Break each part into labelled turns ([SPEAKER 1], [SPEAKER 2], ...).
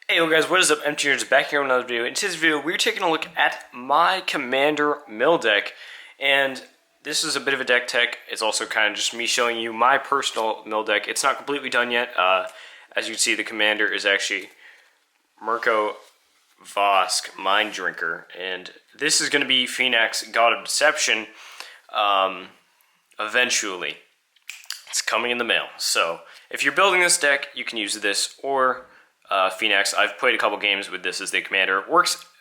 [SPEAKER 1] Hey yo guys, what is up? MTG back here with another video. In today's video, we're taking a look at my Commander mill deck, and this is a bit of a deck tech. It's also kind of just me showing you my personal mill deck. It's not completely done yet. As you can see, the Commander is actually Mirko Vosk, Mind Drinker, and this is going to be Phoenix, God of Deception, eventually. It's coming in the mail. So, if you're building this deck, you can use this, or Phoenix. I've played a couple games with this as the commander.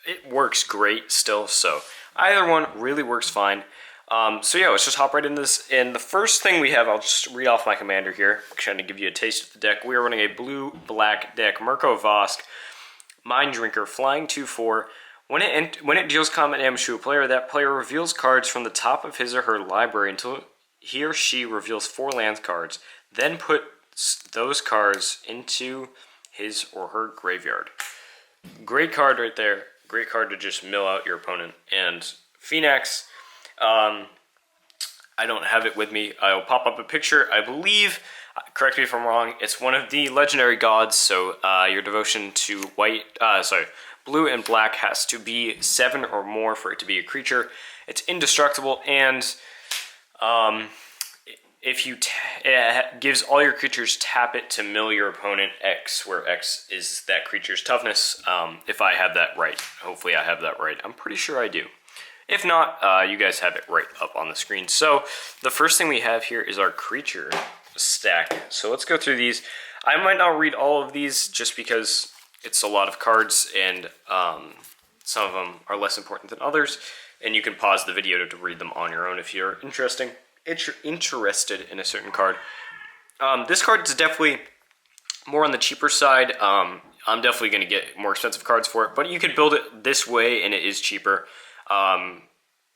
[SPEAKER 1] It works great still, so either one really works fine. So yeah, let's just hop right into this. And the first thing we have, I'll just read off my commander here, trying to give you a taste of the deck. We are running a blue-black deck. Mirko Vosk, Mind Drinker, flying 2/4. When it deals combat damage to a player, that player reveals cards from the top of his or her library until he or she reveals 4 land cards. Then puts those cards into his or her graveyard. Great card right there. Great card to just mill out your opponent. And Phoenix, I don't have it with me. I'll pop up a picture. I believe, correct me if I'm wrong, it's one of the legendary gods. So your devotion to blue and black has to be 7 or more for it to be a creature. It's indestructible, and it gives all your creatures tap it to mill your opponent X, where X is that creature's toughness. If I have that right. Hopefully I have that right. I'm pretty sure I do. If not, you guys have it right up on the screen. So the first thing we have here is our creature stack. So let's go through these. I might not read all of these just because it's a lot of cards, and some of them are less important than others. And you can pause the video to read them on your own if you're interested in a certain card. This card is definitely more on the cheaper side. I'm definitely going to get more expensive cards for it, but you could build it this way and it is cheaper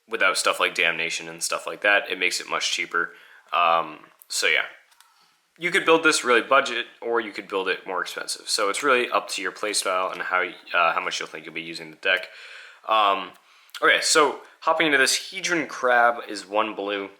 [SPEAKER 1] without stuff like Damnation and stuff like that. It makes it much cheaper. So yeah, you could build this really budget, or you could build it more expensive. So it's really up to your playstyle and how much you'll think you'll be using the deck. Okay, so hopping into this, Hedron Crab is 1 blue.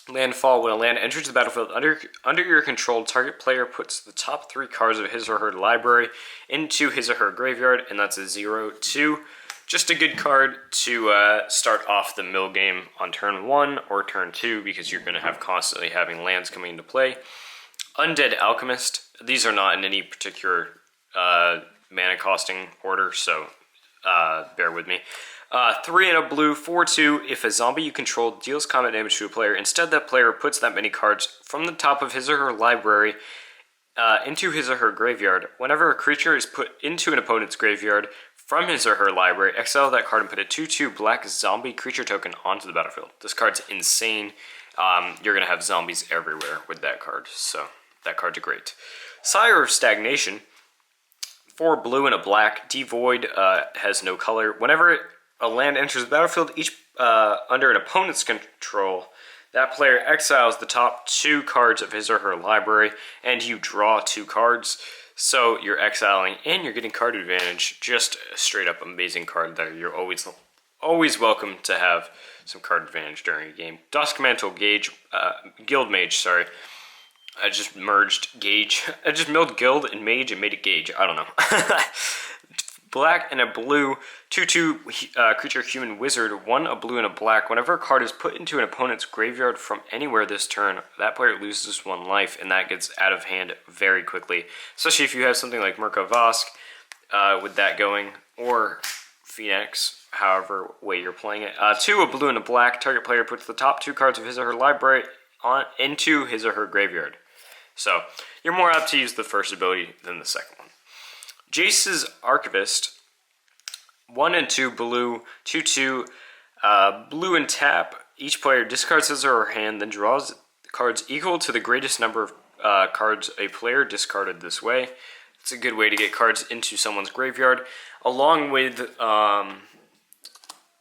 [SPEAKER 1] Landfall. When a land enters the battlefield under your control, target player puts the top 3 cards of his or her library into his or her graveyard, and that's a 0/2. Just a good card to start off the mill game on turn 1 or turn 2, because you're going to have constantly having lands coming into play. Undead Alchemist. These are not in any particular mana costing order, so bear with me. 3 and a blue, 4/2. If a zombie you control deals combat damage to a player, instead that player puts that many cards from the top of his or her library into his or her graveyard. Whenever a creature is put into an opponent's graveyard from his or her library, exile that card and put a 2/2 black zombie creature token onto the battlefield. This card's insane. You're going to have zombies everywhere with that card, so that card's great. Sire of Stagnation. 4 blue and a black. Devoid has no color. Whenever a land enters the battlefield, each under an opponent's control, that player exiles the top 2 cards of his or her library, and you draw 2 cards. So you're exiling and you're getting card advantage. Just a straight up amazing card there. You're always welcome to have some card advantage during a game. Duskmantle Guild Mage, sorry. I just merged Gauge. I just milled Guild and Mage and made it Gauge. I don't know. Black and a blue, 2/2 creature human wizard, 1 a blue and a black. Whenever a card is put into an opponent's graveyard from anywhere this turn, that player loses 1 life, and that gets out of hand very quickly. Especially if you have something like Mirko Vosk with that going, or Phoenix, however way you're playing it. 2 a blue and a black. Target player puts the top 2 cards of his or her library into his or her graveyard. So you're more apt to use the first ability than the second one. Jace's Archivist, 1 and 2 blue, 2/2, blue and tap. Each player discards his or her hand, then draws cards equal to the greatest number of cards a player discarded this way. It's a good way to get cards into someone's graveyard, along with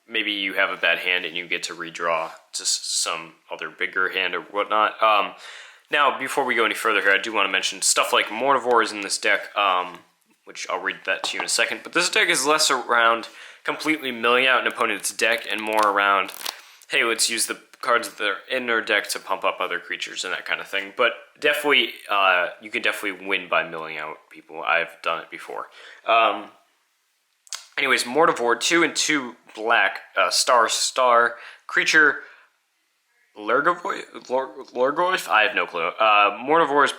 [SPEAKER 1] maybe you have a bad hand and you get to redraw to some other bigger hand or whatnot. Now, before we go any further here, I do want to mention stuff like Mortivore is in this deck, which I'll read that to you in a second. But this deck is less around completely milling out an opponent's deck and more around, hey, let's use the cards that are in their deck to pump up other creatures and that kind of thing. But definitely, you can definitely win by milling out people. I've done it before. Anyways, Mortivore, 2 and 2 black, star creature. Lurgoyf? I have no clue. Mortivore's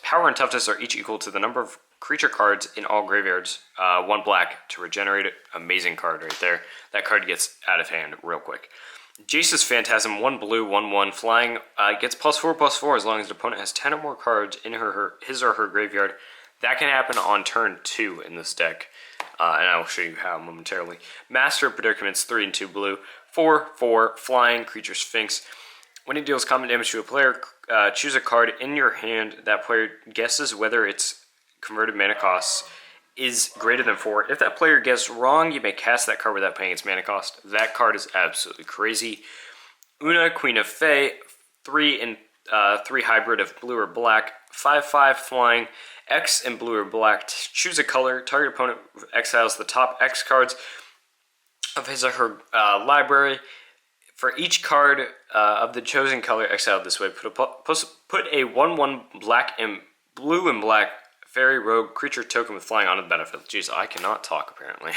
[SPEAKER 1] power and toughness are each equal to the number of creature cards in all graveyards. 1 black to regenerate it. Amazing card right there. That card gets out of hand real quick. Jace's Phantasm, 1 blue, 1/1 flying. Gets +4/+4 as long as the opponent has 10 or more cards in his or her graveyard. That can happen on turn 2 in this deck. And I will show you how momentarily. Master of Predicaments, 3 and 2 blue. 4/4 flying creature Sphinx. When it deals combat damage to a player, choose a card in your hand. That player guesses whether its converted mana cost is greater than 4. If that player guessed wrong, you may cast that card without paying its mana cost. That card is absolutely crazy. Una, Queen of Fae, 3 and 3 hybrid of blue or black, 5/5 flying, X and blue or black. Choose a color. Target opponent exiles the top X cards of his or her library. For each card of the chosen color exiled this way, put a 1/1 black and blue and black fairy rogue creature token with flying on the benefit. Jeez, I cannot talk apparently.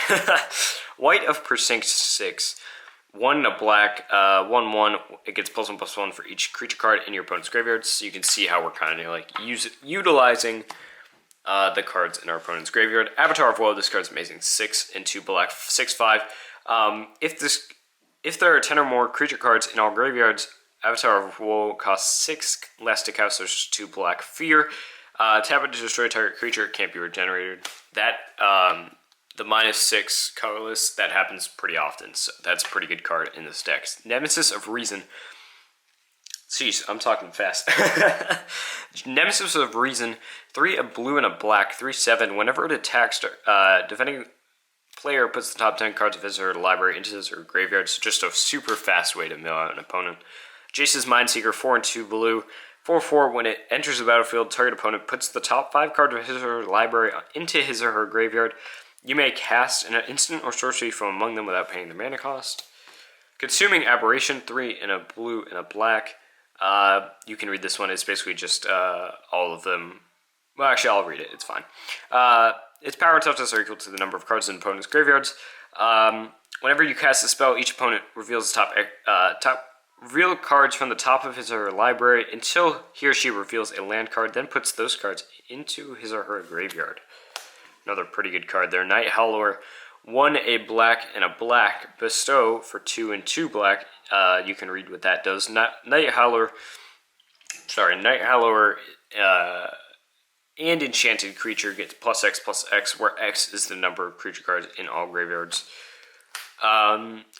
[SPEAKER 1] White of Precinct 6. 1 a black, 1/1. It gets +1/+1 for each creature card in your opponent's graveyard. So you can see how we're kind of like utilizing the cards in our opponent's graveyard. Avatar of Woe. This card's amazing. 6 and 2 black, 6/5. If there are 10 or more creature cards in all graveyards, Avatar of Woe costs 6 less to cast. There's 2 black. Fear. Tap it to destroy a target creature. It can't be regenerated. That the -6 colorless, that happens pretty often. So that's a pretty good card in this deck. Nemesis of Reason. Jeez, I'm talking fast. Nemesis of Reason. 3 a blue and a black. 3/7. Whenever it attacks, defending player puts the top 10 cards of his or her library into his or her graveyard. So just a super fast way to mill out an opponent. Jace's Mindseeker, 4 and 2 blue. 4/4, when it enters the battlefield, target opponent puts the top 5 cards of his or her library into his or her graveyard. You may cast an instant or sorcery from among them without paying the mana cost. Consuming Aberration, 3 in a blue and a black. You can read this one. It's basically just all of them. Well, actually, I'll read it. It's fine. Its power and toughness are equal to the number of cards in opponent's graveyards. Whenever you cast a spell, each opponent reveals the top reveal cards from the top of his or her library until he or she reveals a land card, then puts those cards into his or her graveyard. Another pretty good card there. Night Howler, 1 a black and a black. Bestow for 2 and 2 black. You can read what that does. Night Howler and enchanted creature gets +X/+X, where X is the number of creature cards in all graveyards.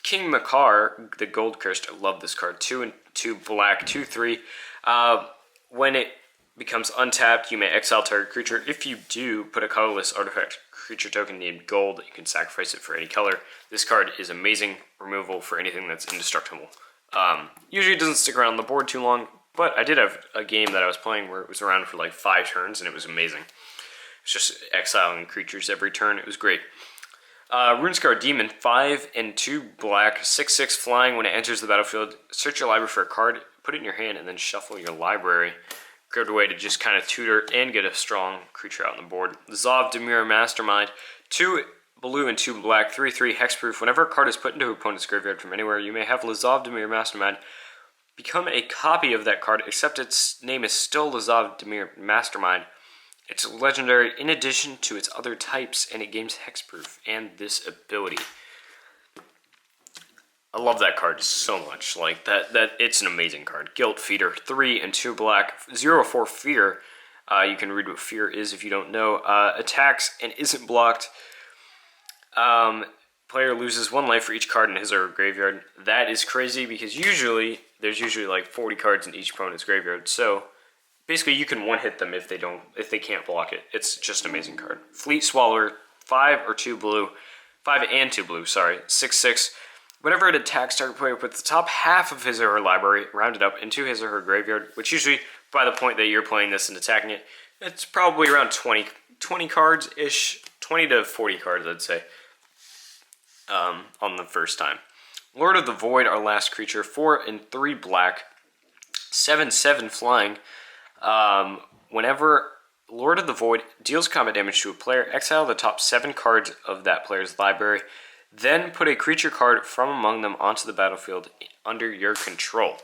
[SPEAKER 1] King Makar, the Gold Cursed, I love this card. 2 and 2 black, 2/3. When it becomes untapped, you may exile target creature. If you do, put a colorless artifact creature token named Gold. You can sacrifice it for any color. This card is amazing removal for anything that's indestructible. Usually it doesn't stick around on the board too long, but I did have a game that I was playing where it was around for like 5 turns, and it was amazing. It's just exiling creatures every turn. It was great. Runescar Demon, 5 and 2 black, 6/6 flying. When it enters the battlefield, search your library for a card, put it in your hand, and then shuffle your library. Good way to just kind of tutor and get a strong creature out on the board. Zav Demir Mastermind, 2 blue and 2 black, 3/3 hexproof. Whenever a card is put into an opponent's graveyard from anywhere, you may have Lazav Demir Mastermind become a copy of that card, except its name is still Lazav Demir Mastermind. It's legendary in addition to its other types, and it gains hexproof and this ability. I love that card so much. Like that it's an amazing card. Guilt Feeder, 3 and 2 black, 0/4 fear. You can read what fear is if you don't know. Attacks and isn't blocked. Player loses 1 life for each card in his or her graveyard. That is crazy because there's usually like 40 cards in each opponent's graveyard. So basically, you can one-hit them if they can't block it. It's just an amazing card. Fleet Swallower, 5 or 2 blue, 5 and 2 blue. Sorry, 6/6. Whenever it attacks, target player puts the top half of his or her library rounded up into his or her graveyard. Which usually, by the point that you're playing this and attacking it, it's probably around 20 cards ish, 20 to 40 cards, I'd say, on the first time. Lord of the Void, our last creature, 4 and 3 black, 7/7 flying. Whenever Lord of the Void deals combat damage to a player, exile the top 7 cards of that player's library, then put a creature card from among them onto the battlefield under your control.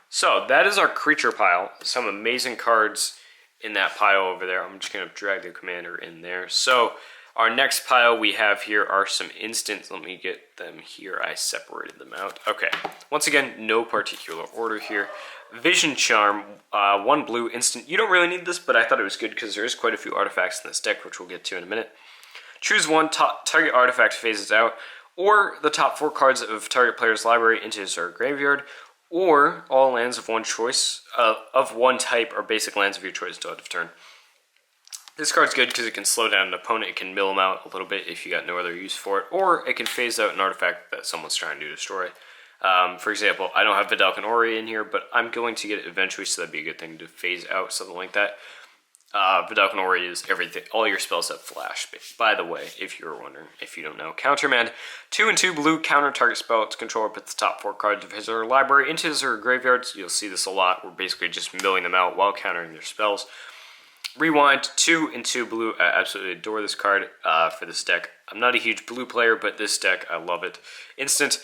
[SPEAKER 1] So that is our creature pile. Some amazing cards in that pile over there. I'm just going to drag the commander in there. So our next pile we have here are some instants. Let me get them here. I separated them out. Okay. Once again, no particular order here. Vision Charm, 1 blue instant. You don't really need this, but I thought it was good because there is quite a few artifacts in this deck, which we'll get to in a minute. Choose one, target artifact phases out, or the top 4 cards of target player's library into his or graveyard, or all lands of one choice, of one type, or basic lands of your choice until end of turn. This card's good because it can slow down an opponent. It can mill them out a little bit if you got no other use for it, or it can phase out an artifact that someone's trying to destroy. For example, I don't have Vidalcan Ori in here, but I'm going to get it eventually, so that'd be a good thing to phase out something like that. Vidalcan Ori is everything. All your spells have flash. By the way, if you were wondering, if you don't know, Countermand, 2 and 2 blue, counter target spell. Its controller puts the top 4 cards of his or her library into his or her graveyards. You'll see this a lot. We're basically just milling them out while countering their spells. Rewind, 2 and 2 blue. I absolutely adore this card for this deck. I'm not a huge blue player, but this deck, I love it. Instant,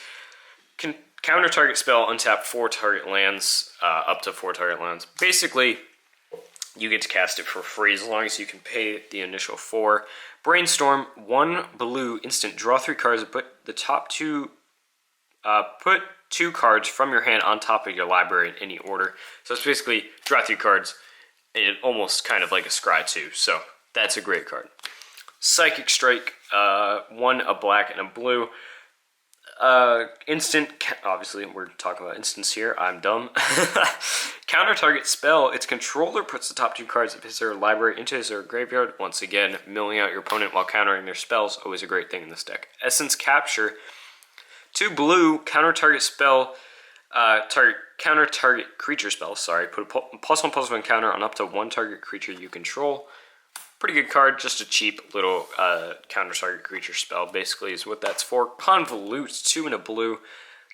[SPEAKER 1] counter target spell, untap 4 target lands, up to 4 target lands. Basically, you get to cast it for free as long as you can pay the initial 4. Brainstorm, 1 blue instant, draw 3 cards, put the top 2, put 2 cards from your hand on top of your library in any order. So it's basically draw 3 cards, and almost kind of like a Scry 2, so that's a great card. Psychic Strike, 1 a black and a blue. Instant, obviously we're talking about instants here, I'm dumb. Counter target spell, its controller puts the top 2 cards of his or her library into his or her graveyard. Once again, milling out your opponent while countering their spells, always a great thing in this deck. Essence Capture, 2 blue, counter target spell, counter target creature spell, sorry, put a +1/+1 counter on up to 1 target creature you control. Pretty good card, just a cheap little counter target creature spell, basically is what that's for. Convolute, 2 and a blue,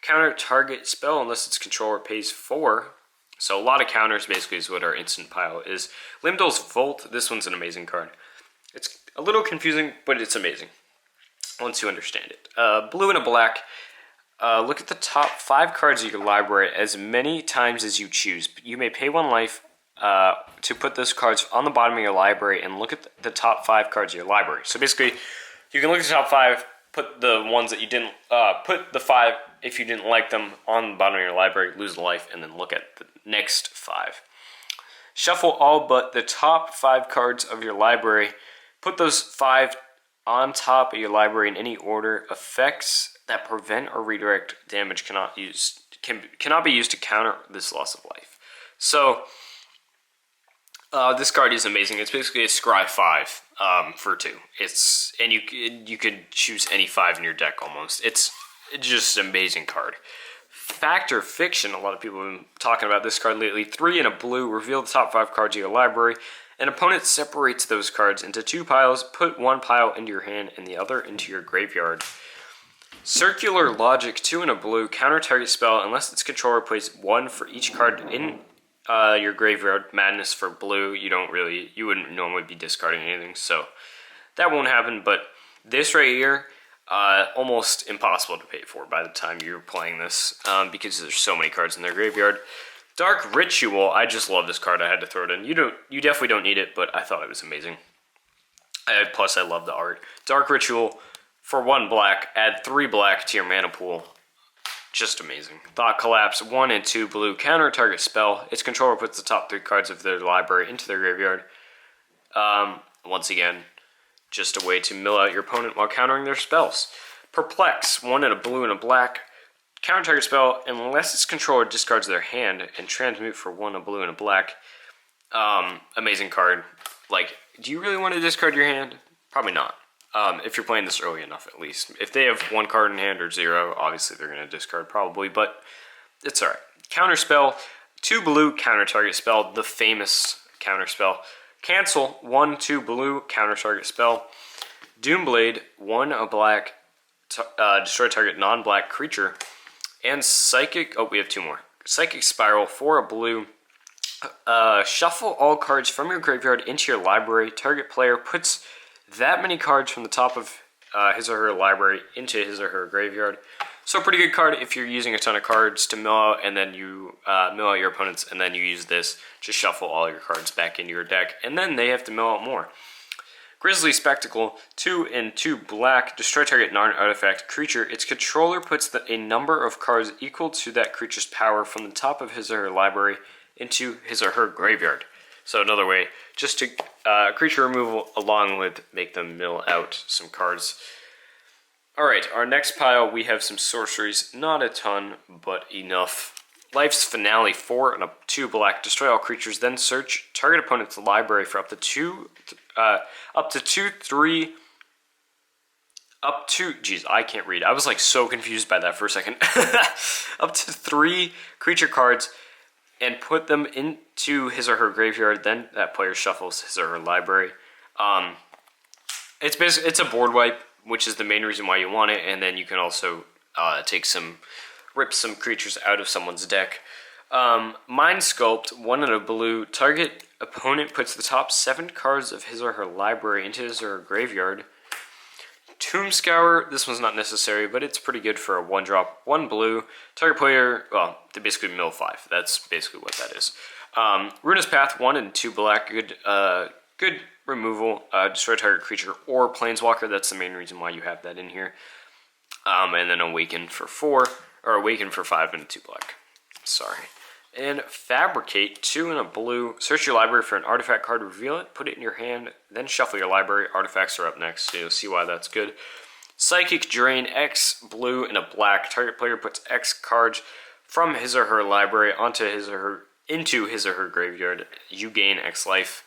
[SPEAKER 1] counter target spell unless its controller pays 4. So a lot of counters basically is what our instant pile is. Limdol's Volt, this one's an amazing card. It's a little confusing, but it's amazing once you understand it. Blue and a black, look at the top 5 cards of your library as many times as you choose. You may pay 1 life to put those cards on the bottom of your library and look at the top 5 cards of your library. So basically, you can look at the top 5, put the ones that you didn't, put the 5, if you didn't like them, on the bottom of your library, lose a life, and then look at the next 5. Shuffle all but the top 5 cards of your library. Put those 5 on top of your library in any order. Effects that prevent or redirect damage cannot be used to counter this loss of life. So, this card is amazing. It's basically a Scry 5 for 2. And you could choose any 5 in your deck almost. It's just an amazing card. Factor Fiction, a lot of people have been talking about this card lately. 3 and a blue, reveal the top 5 cards of your library. An opponent separates those cards into 2 piles, put 1 pile into your hand and the other into your graveyard. Circular Logic, 2 and a blue, counter target spell unless its controller plays 1 for each card in your graveyard. Madness for blue, you wouldn't normally be discarding anything, so that won't happen, but this right here, almost impossible to pay for by the time you're playing this, because there's so many cards in their graveyard. Dark Ritual, I just love this card, I had to throw it in. You definitely don't need it, but I thought it was amazing. Plus I love the art. Dark Ritual, for 1 black, add 3 black to your mana pool. Just amazing. Thought Collapse, 1 and 2 blue, counter target spell. Its controller puts the top 3 cards of their library into their graveyard. Once again, just a way to mill out your opponent while countering their spells. Perplex, 1 and a blue and a black, counter target spell unless its controller discards their hand, and transmute for 1 a blue and a black. Amazing card. Like, do you really want to discard your hand? Probably not. If you're playing this early enough, at least. If they have 1 card in hand or 0, obviously they're going to discard probably, but it's alright. Counter spell, 2 blue, counter target spell, the famous counter spell. Cancel, 1, 2 blue, counter target spell. Doomblade, 1 a black, destroy target non-black creature. And Psychic, oh, we have 2 more. Psychic Spiral for a blue. Shuffle all cards from your graveyard into your library. Target player puts that many cards from the top of his or her library into his or her graveyard. So pretty good card if you're using a ton of cards to mill out, and then you mill out your opponents, and then you use this to shuffle all your cards back into your deck, and then they have to mill out more. Grizzly Spectacle, 2 and 2 black, destroy target non-artifact creature. Its controller puts a number of cards equal to that creature's power from the top of his or her library into his or her graveyard. So another way, just to creature removal along with make them mill out some cards. Alright, our next pile, we have some sorceries. Not a ton, but enough. Life's Finale, 4 and 2 black. Destroy all creatures, then search target opponent's library for up to 2, geez, I can't read. I was like so confused by that for a second. Up to 3 creature cards and put them into his or her graveyard. Then that player shuffles his or her library. It's a board wipe, which is the main reason why you want it, and then you can also rip some creatures out of someone's deck. Mind Sculpt, 1 and a blue. Target opponent puts the top 7 cards of his or her library into his or her graveyard. Tomb Scour, this one's not necessary, but it's pretty good for a 1-drop, 1 blue. Target player, well, they basically mill 5. That's basically what that is. Ruinous Path, 1 and 2 black. Good removal. Destroy target creature or planeswalker. That's the main reason why you have that in here. And then Awaken for 4, or Awaken for 5 and 2 black. Sorry. And Fabricate, 2 and a blue. Search your library for an artifact card, reveal it, put it in your hand, then shuffle your library. Artifacts are up next, so you'll see why that's good. Psychic Drain, X, blue, and a black. Target player puts X cards from his or her library into his or her graveyard. You gain X life,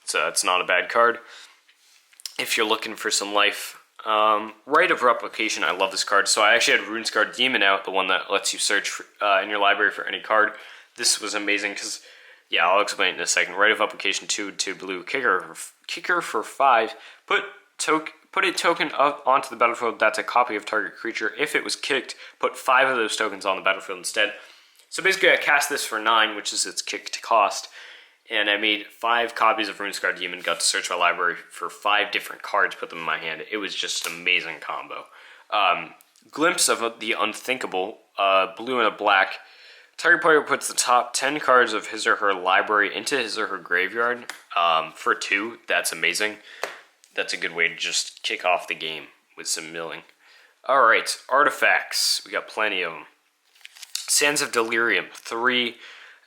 [SPEAKER 1] so it's not a bad card if you're looking for some life. Rite of Replication, I love this card. So I actually had Runescar Demon out, the one that lets you search in your library for any card. This was amazing because, yeah, I'll explain it in a second. Rite of Replication, 2 blue, kicker for 5. Put a token onto the battlefield that's a copy of target creature. If it was kicked, put 5 of those tokens on the battlefield instead. So basically I cast this for 9, which is its kicked cost. And I made 5 copies of Runescar Demon, got to search my library for 5 different cards, put them in my hand. It was just an amazing combo. Glimpse of the Unthinkable, blue and a black. Target player puts the top 10 cards of his or her library into his or her graveyard for 2. That's amazing. That's a good way to just kick off the game with some milling. Alright, artifacts. We got plenty of them. Sands of Delirium, 3.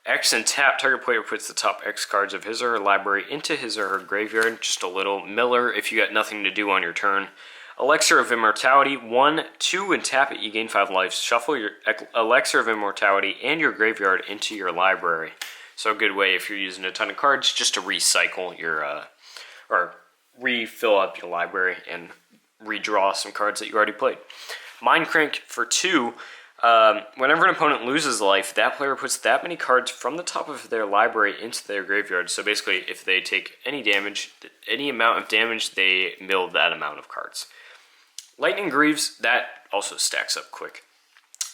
[SPEAKER 1] X and tap, target player puts the top X cards of his or her library into his or her graveyard. Just a little miller if you got nothing to do on your turn. Elixir of Immortality, 1, 2, and tap it, you gain 5 life. Shuffle your Elixir of Immortality and your graveyard into your library. So a good way if you're using a ton of cards just to recycle your, or refill up your library and redraw some cards that you already played. Mind Crank for 2. Whenever an opponent loses life, that player puts that many cards from the top of their library into their graveyard. So basically, if they take any damage, any amount of damage, they mill that amount of cards. Lightning Greaves, that also stacks up quick.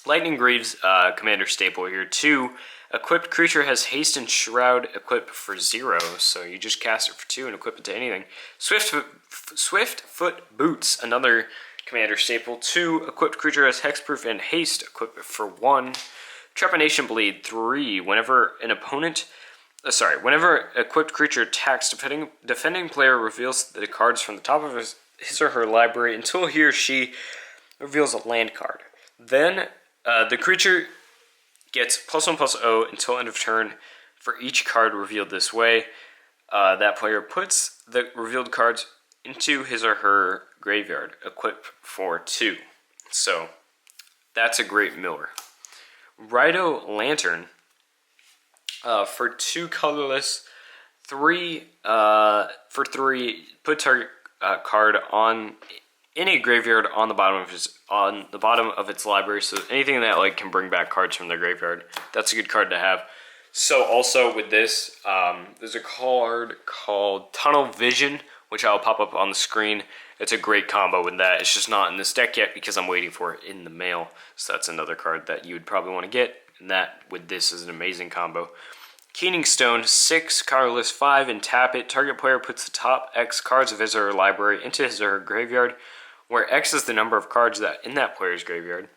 [SPEAKER 1] Lightning Greaves, Commander staple here. 2, equipped creature has Haste and Shroud equipped for 0, so you just cast it for 2 and equip it to anything. Swiftfoot Boots, another Commander staple. 2, equipped creature has Hexproof and Haste equipped for 1. Trepanation Blade, 3, whenever equipped creature attacks, defending player reveals the cards from the top of his or her library until he or she reveals a land card. Then the creature gets +1/+0 until end of turn for each card revealed this way. That player puts the revealed cards into his or her graveyard, equipped for 2. So that's a great miller. Rhino Lantern, for 2 colorless, 3 for 3. Put target card in a graveyard on the bottom of its library. So anything that can bring back cards from their graveyard, that's a good card to have. So also with this, there's a card called Tunnel Vision, which I'll pop up on the screen. It's a great combo with that. It's just not in this deck yet because I'm waiting for it in the mail. So that's another card that you would probably want to get. And that with this is an amazing combo. Keening Stone, 6, colorless, 5, and tap it. Target player puts the top X cards of his or her library into his or her graveyard, where X is the number of cards that in that player's graveyard.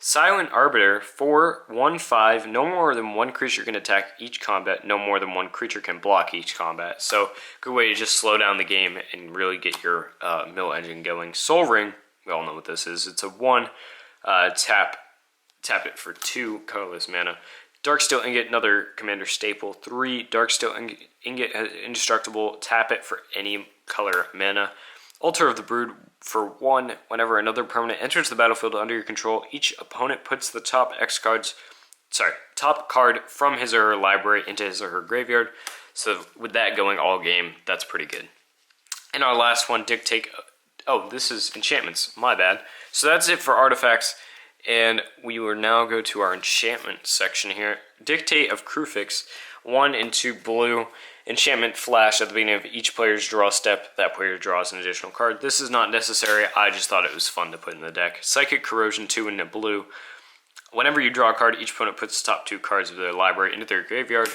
[SPEAKER 1] Silent Arbiter, 4, 1, 5, no more than one creature can attack each combat, no more than one creature can block each combat. So, good way to just slow down the game and really get your mill engine going. Soul Ring, we all know what this is. It's a 1, tap it for 2 colorless mana. Darksteel Ingot, another commander staple. 3, Darksteel Ingot, indestructible, tap it for any color mana. Altar of the Brood for 1, whenever another permanent enters the battlefield under your control, each opponent puts the top top card from his or her library into his or her graveyard. So with that going all game, that's pretty good. And our last one, Dictate. Oh, this is enchantments, my bad. So that's it for artifacts, and we will now go to our enchantment section here. Dictate of Krufix, 1 and 2 blue. Enchantment flash at the beginning of each player's draw step. That player draws an additional card. This is not necessary. I just thought it was fun to put in the deck. Psychic Corrosion, 2 in the blue. Whenever you draw a card, each opponent puts the top 2 cards of their library into their graveyard.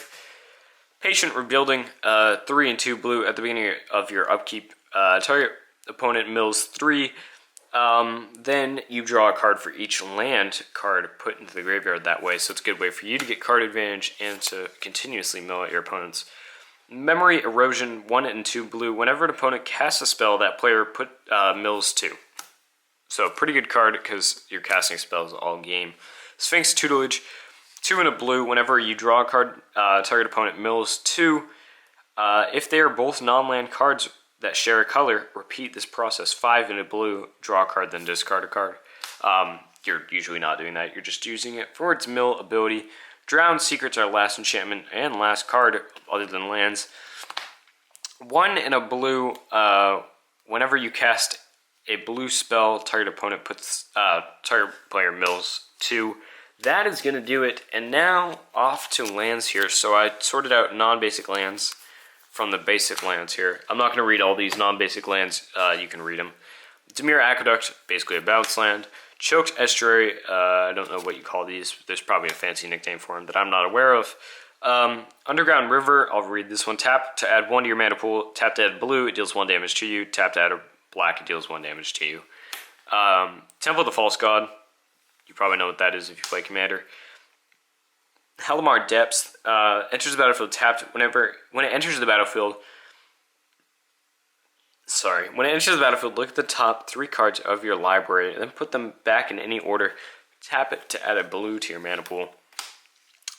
[SPEAKER 1] Patient Rebuilding, 3 and 2 blue at the beginning of your upkeep. Target opponent mills 3. Then you draw a card for each land card put into the graveyard that way. So it's a good way for you to get card advantage and to continuously mill at your opponents. Memory Erosion, 1 and 2 blue. Whenever an opponent casts a spell, that player mills 2. So pretty good card because you're casting spells all game. Sphinx Tutelage, 2 and a blue. Whenever you draw a card, target opponent mills 2. If they are both non-land cards that share a color, repeat this process. 5 in a blue, draw a card, then discard a card. You're usually not doing that. You're just using it for its mill ability. Drowned Secrets are last enchantment and last card other than lands. 1 in a blue, whenever you cast a blue spell, target opponent puts, target player mills 2. That is going to do it. And now off to lands here. So I sorted out non-basic lands from the basic lands here. I'm not going to read all these non-basic lands. You can read them. Dimir Aqueduct, basically a bounce land. Choked Estuary, I don't know what you call these. There's probably a fancy nickname for them that I'm not aware of. Underground River, I'll read this one. Tap to add 1 to your mana pool. Tap to add blue, it deals 1 damage to you. Tap to add a black, it deals 1 damage to you. Temple of the False God, you probably know what that is if you play Commander. Halimar Depths, enters the battlefield tapped when it enters the battlefield. When it enters the battlefield, look at the top 3 cards of your library and then put them back in any order. Tap it to add a blue to your mana pool.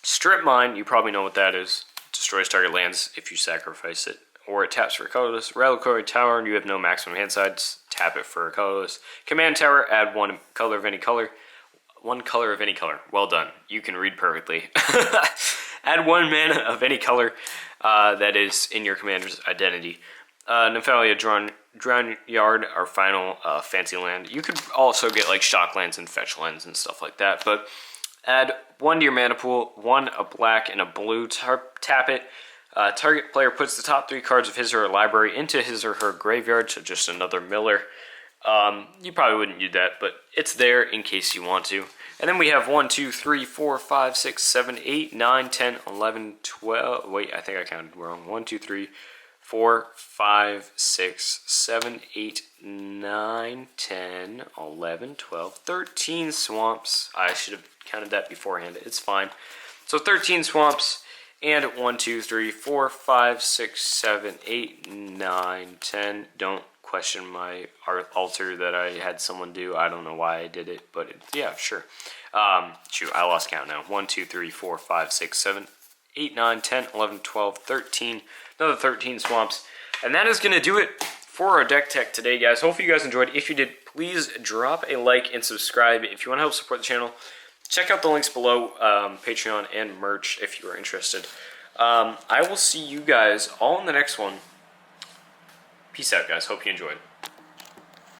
[SPEAKER 1] Strip Mine, you probably know what that is. Destroys target lands if you sacrifice it. Or it taps for a colorless. Reliquary Tower, and you have no maximum hand size. Tap it for a colorless. Command Tower, add 1 color of any color. 1 color of any color. Well done. You can read perfectly. Add 1 mana of any color that is in your commander's identity. Nymphalia Drown Yard, our final fancy land. You could also get like shock lands and fetch lands and stuff like that, but add 1 to your mana pool, 1 a black and a blue, tap it. Target player puts the top 3 cards of his or her library into his or her graveyard, so just another miller. You probably wouldn't do that, but it's there in case you want to. And then we have 1, 2, 3, 4, 5, 6, 7, 8, 9, 10, 11, 12. Wait, I think I counted wrong. 1, 2, 3, 4, 5, 6, 7, 8, 9, 10, 11, 12, 13 swamps. I should have counted that beforehand. It's fine. So 13 swamps and 1, 2, 3, 4, 5, 6, 7, 8, 9, 10. Don't question my altar that I had someone do. I don't know why I did it, but yeah, sure. Shoot, I lost count now. 1, 2, 3, 4, 5, 6, 7, 8, 9, 10, 11, 12, 13. Another 13 swamps. And that is going to do it for our deck tech today, guys. Hopefully you guys enjoyed. If you did, please drop a like and subscribe. If you want to help support the channel, check out the links below, Patreon and merch if you are interested. I will see you guys all in the next one. Peace out, guys. Hope you enjoyed.